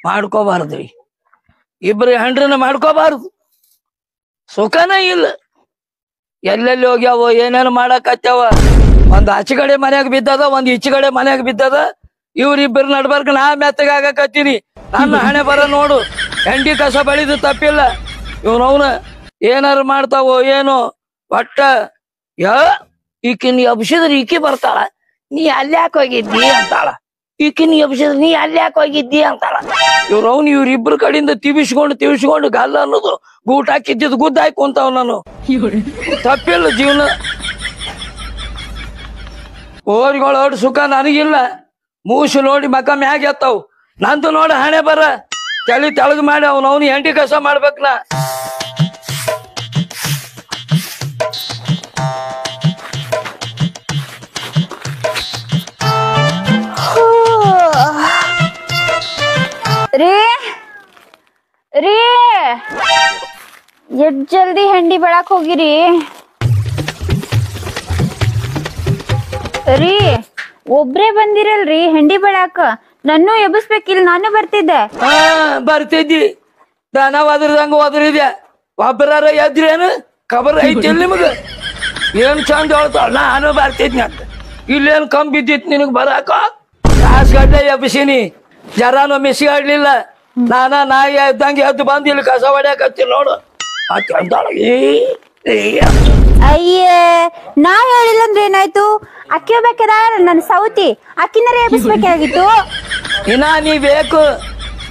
ಮಾಡ್ಕೋಬಾರ್ದ್ರಿ. ಇಬ್ರು ಹೆಂಡ್ರನ್ನ ಮಾಡ್ಕೋಬಾರ್ದು. ಸುಖನೇ ಇಲ್ಲ. ಎಲ್ಲೆಲ್ಲಿ ಹೋಗ್ಯಾವ, ಏನೇನು ಮಾಡಾಕತ್ಯಾವ. ಒಂದ್ ಆಚೆಗಡೆ ಮನ್ಯಾಗ ಬಿದ್ದದ, ಒಂದ್ ಈಚೆಗಡೆ ಮನ್ಯಾಗ ಬಿದ್ದದ. ಇವ್ರಿಬ್ಬರು ನಡ್ಬರ್ಕ ನಾ ಮೆತ್ತಗಾಗತ್ತೀನಿ. ನನ್ನ ಹಣೆ ಬರ ನೋಡು. ಹೆಂಡಿ ಕಸ ಬಳಿದು ತಪ್ಪಿಲ್ಲ. ಇವನವನ ಏನಾರು ಮಾಡ್ತಾವೋ ಏನೋ. ಒಟ್ಟ ಈಕಿನ್ ಎಬ್ಸಿದ್ರೆ ಈಕಿ ಬರ್ತಾಳ, ನೀ ಅಲ್ಯಾಕ್ ಹೋಗಿದ್ದಿ ಅಂತಾಳ. ಈಕಿನ್ ಎಬ್ಸಿದ್ರೆ ನೀ ಅಲ್ಯಾಕ್ ಹೋಗಿದ್ದಿ ಅಂತಾಳ. ಇವ್ರಿಬ್ರು ಕಡೆಯಿಂದ ತಿವಿಸ್ಕೊಂಡು ಗಲ್ಲ ಅನ್ನೋದು ಗೂಟ ಹಾಕಿದ್ದಿದ್ ಗುದ್ದ ಹಾಕಿ ಕುಂತಾವ್. ನಾನು ತಪ್ಪಿಲ್ಲ ಜೀವನ. ಓರಿಗಳು ಸುಖ ನನಗಿಲ್ಲ. ಮೂಸು ನೋಡಿ ಮಕ ಮ್ಯಾಗ ಎತ್ತಾವ್. ನಂದು ನೋಡ ಹಣೆ ಬರ ತಲೆ ತೆಳಗ್ ಮಾಡಿ ಅವನು ಹೆಂಡಿ ಕಸ ಮಾಡ್ಬೇಕ್ ನಾ. ರೀ ರೀ ಎಷ್ಟ್ ಜಲ್ದಿ ಹೆಂಡಿ ಬೆಳಕ್ ಹೋಗಿರಿ ರೀ? ಒಬ್ರೇ ಬಂದಿರಲ್ರಿ ಹೆಂಡಿ ಬೆಳಾಕ. ನನ್ನೂ ಎಬ್ಬಿಸ್ಬೇಕಿಲ್, ನಾನು ಬರ್ತಿದ್ದೆ. ಬರ್ತಿದ್ದಿ ನಾವ್ ಅದ್ರದಂಗ ಒದ್ರಿದ್ಯಾ. ಒಬ್ಬರಾರ ಎದ್ರೇನು ಖಬರ್ ಐತಿ ನಿಮಗ? ಏನ್ ಚಂದ ಹೇಳ್ತಾಳ. ನಾನು ಬರ್ತಿದ್ನಿ ಅಂತ. ಇಲ್ಲೇನ್ ಕಮ್ ಬಿದ್ದಿತ್ ನಿನಗ್ ಬರಾಕ? ಕಾಸ್ ಗಡ್ಡೆ ಎಬ್ಬಿಸಿನಿ, ಜರಾನು ಮಿಸಿ ಆಡ್ಲಿಲ್ಲ. ನಾಯಿ ಇದ್ದಂಗೆ ಎದ್ದು ಬಂದ್ ಇಲ್ಲಿ ಕಸ ಹೊಡ್ಯಾಕತ್ತೀನಿ ನೋಡು. ಅಯ್ಯೇ, ನಾ ಹೇಳಿಲ್ಲ ಅಂದ್ರೆ ಏನಾಯ್ತು? ಅಕ್ಕಿ ಹೋಗ್ಬೇಕದ ನನ್ ಸೌತಿ, ಅಕ್ಕಿನರ ಎಬ್ಬಿಸ್ಬೇಕಾಗಿತ್ತು. ಇನ್ನ ನೀ ಬೇಕು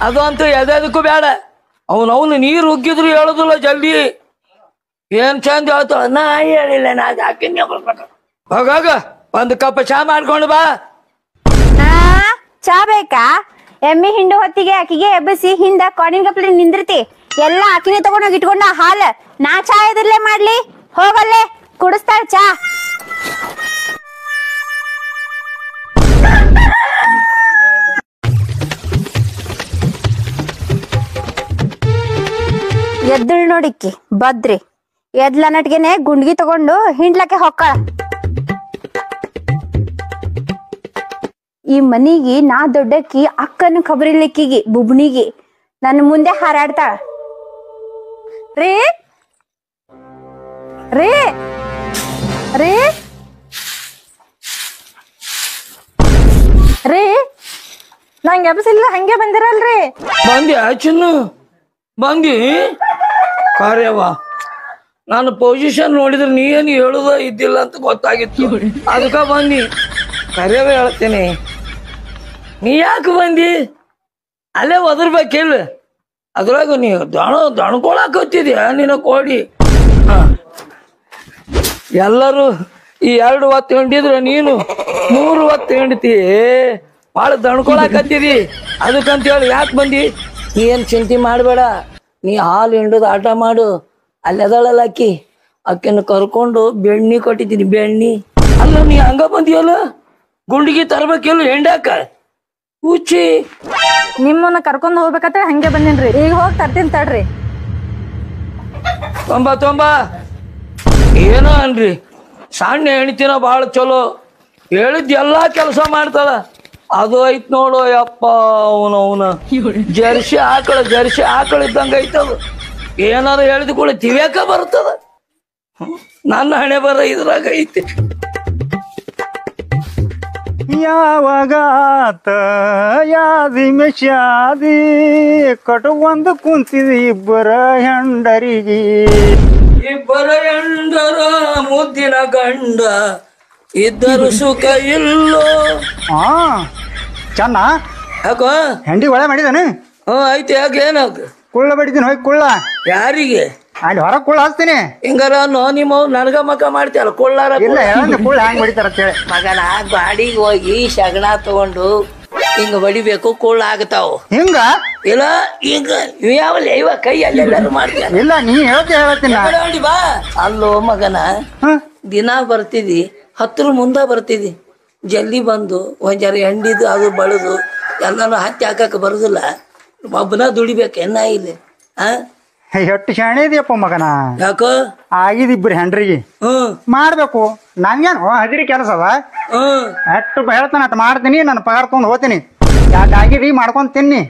ಅದು ಅಂತೂ ಎದಕ್ಕೂ ಬೇಡ. ಅವನು ನೀರು ಉಗ್ಗಿದ್ರು ಹೇಳುದಿಲ್ಲ ಜಲ್ದಿ. ಏನ್ ಚಂದ ಹೇಳ್ತಾಳ. ನಾ ಹೇಳಿಲ್ಲ, ನಾ ಅಕ್ಕಿನ ಹೋಗಾಗ ಒಂದ್ ಕಪ್ ಚಾ ಮಾಡ್ಕೊಂಡು ಬಾ. ಚಾ ಬೇಕಾ? ಎಮ್ಮಿ ಹಿಂಡು ಹೊತ್ತಿಗೆ ಅಕ್ಕಿಗೆ ಎಬ್ಬಿಸಿ ಹಿಂದ ಕಾಡಿನ ಕಪ್ಲಿ ನಿಂದಿರ್ತಿ. ಎಲ್ಲಾ ಅಕ್ಕಿನೇ ತಗೊಂಡೋಗಿ ಇಟ್ಕೊಂಡ ಹಾಲ್. ನಾ ಚಾ ಎದುರ್ಲೆ ಮಾಡ್ಲಿ? ಹೋಗಲ್ಲೇ ಕುಡಿಸ್ತಾಳ ಚಾ. ಎದ್ದಳ್ ನೋಡಿಕ್ಕಿ ಬದ್ರಿ. ಎದ್ಲ ನಟ್ಗೆನೆ ಗುಂಡ್ಗಿ ತಗೊಂಡು ಹಿಂಡ್ಲಕ್ಕೆ ಹೊಕ್ಕಳ. ಈ ಮನಿಗಿ ನಾ ದೊಡ್ಡಕ್ಕಿ, ಅಕ್ಕನ ಖಬರಿಲಿಕ್ಕಿಗಿ ಬುಬ್ಣಿಗಿ ನನ್ನ ಮುಂದೆ ಹಾರಾಡ್ತಾಳ. ರೀ ರೀ ರೀ ರೀ ನಂಗೆ ಎಬ್ಸಿಲ್ಲ, ಹಂಗೆ ಬಂದಿರಲ್ರಿ? ಬಂದಿ ಚಿನ್ನು ಬಂದಿ ಕಾರ್ಯವ. ನಾನು ಪೊಸಿಷನ್ ನೋಡಿದ್ರೆ ನೀ ಏನು ಹೇಳುದ ಇದ್ದಿಲ್ಲ ಅಂತ ಗೊತ್ತಾಗಿತ್ತು. ಅದಕ್ಕ ಬಂದಿ. ಕರ್ಯವ ಹೇಳ್ತೇನೆ. ನೀ ಯಾಕೆ ಬಂದಿ? ಅಲ್ಲೇ ಒದರ್ಬೇಕಿಲ್ಲ. ಅದ್ರಾಗ ನೀ ದಣ್ಕೊಳಕತ್ತಿದ್ಯಾ ನಿನ್ನ ಕೋಡಿ. ಎಲ್ಲರೂ ಈ 2 ಹೊತ್ತು ಹಿಂಡಿದ್ರ ನೀನು 3 ಹೊತ್ತು ಹಿಂಡ್ತಿ. ಭಾಳ ದಣ್ಕೊಳಕತ್ತಿದಿ. ಅದಕ್ಕಂತ ಹೇಳಿ ಯಾಕೆ ಬಂದಿ? ನೀ ಏನ್ ಚಿಂತೆ ಮಾಡಬೇಡ. ನೀ ಹಾಲು ಹಿಂಡೋದು ಆಟ ಮಾಡು. ಅಲ್ಲಿ ಅದಳಲ್ಲ ಅಕ್ಕಿನ ಕರ್ಕೊಂಡು ಬೆಣ್ಣಿ ಕೊಟ್ಟಿದ್ದೀನಿ. ಬೆಣ್ಣಿ ಅಲ್ಲ, ನೀ ಹಂಗ ಬಂದಿಯಲ್ಲ. ಗುಂಡಿಗೆ ತರ್ಬೇಕಿಲ್ಲ ಹೆಂಡ್ಯಾಕ ಹುಚ್ಚಿ. ನಿಮ್ಮನ್ನ ಕರ್ಕೊಂಡ್ ಹೋಗ್ಬೇಕಂತ ಹಂಗೆ ಬಂದೇನ್ರಿ. ಈಗ ಹೋಗಿ ತರ್ತೀನಿ ತಡ್ರಿ. ತೊಂಬ ಏನೋ ಅನ್ರಿ. ಸಣ್ಣ ಹೆಣ್ತಿನ ಭಾಳ ಚಲೋ. ಹೇಳಿದ್ ಎಲ್ಲಾ ಕೆಲಸ ಮಾಡ್ತಾಳ. ಅದು ಐತ್ ನೋಡು ಯಪ್ಪ. ಅವನ ಜರ್ಸಿ ಆಕಳ ಇದ್ದಂಗ ಐತದ. ಏನಾರು ಹೇಳಿದ ಕೂಡ ತಿವ್ಯಾಕ ಬರ್ತದ. ನನ್ನ ಹಣೆ ಬರ ಇದ್ರಾಗ ಐತಿ. ಯಾವಾಗಾತ ಯಾದಿ ಮೆಷಾದಿ ಕಟುಕೊಂದು ಕುಂತಿದಿ ಇಬ್ಬರ ಹೆಂಡರಿಗೆ. ಇಬ್ಬರ ಹೆಂಡರ ಮುದ್ದಿನ ಗಂಡ ಇದ್ದರು ಸುಖ ಇಲ್ಲೋ. ಚೆನ್ನ ಯಾಕೋ ಹೆಂಡಿ ಒಳ್ಳೆ ಮಾಡಿದಾನೆ. ಐತಿ. ಯಾಕೆ ಏನಾಗ ಕುಳ್ಳ ಬಡಿತೀನಿ ಹೋಗಿ ಕುಳ್ಳ. ಯಾರಿಗೆ? ಅಲ್ಲಿ ಹೊರಗೆ ಕುಳ್ಳ ಹಾಕ್ತೀನಿ. ಹಿಂಗಾರ ನಿಮ್ಮ ನನ್ಗ ಮಕ ಮಾಡ್ತೀಯಲ್ಲ ಕುಳ್ಳಾರ. ಇಲ್ಲ ಕುಳ್ಳ ಹೆಂಗ್ ಬಡಿತಾರ ಅಂತೇಳಿ. ಮಗನ ಗಾಡಿಗೆ ಹೋಗಿ ಶಗಣ ತಗೊಂಡು ಹಿಂಗ ಬಡಿಬೇಕು, ಕುಳ್ಳ ಆಗ್ತಾವ. ಹಿಂಗ ಇಲ್ಲ ಹಿಂಗ ಯಾವಲ್ಲ ಇವ ಕೈ ಅಲ್ಲೆಲ್ಲಾರು ಮಾಡ್ತೀಯ. ಇಲ್ಲ ನೀ ಹೇಳ್ತೀನಿ ಬಾ. ಅಲ್ಲೋ ಮಗನ, ದಿನ ಬರ್ತಿದಿ, ಹತ್ರ ಮುಂದ ಬರ್ತಿದಿ. ಜಲ್ದಿ ಬಂದು ಒಂದ್ ಜರ ಎಂಡಿದು ಅದು ಬಳದು ಎಲ್ಲಾನು ಹತ್ತಿ ಹಾಕಕ್ ಬರುದಿಲ್ಲ. ಒಬ್ಬನ ದುಡಿಬೇಕು ಎನ್ನ ಇಲ್ಲಿ. ಎಷ್ಟು ಶಾಣೆ ಇದೆಯಪ್ಪ ಮಗನ. ಯಾಕೋ ಆಗಿದ್ ಇಬ್ರು ಹೆಂಡ್ರಿಗೆ ಮಾಡ್ಬೇಕು. ನಂಗೇನು ಹದಿರಿ ಕೆಲಸ ಅದ. ಎಷ್ಟು ಹೇಳ್ತಾನ ಅಟ್ ಮಾಡ್ತೀನಿ. ನನ್ನ ಪಗಾರ ತಗೊಂಡ್ ಹೋಗ್ತೀನಿ. ಯಾಕೆ ಆಗಿದಿ ಮಾಡ್ಕೊಂಡ್ ತಿನ್ನಿ.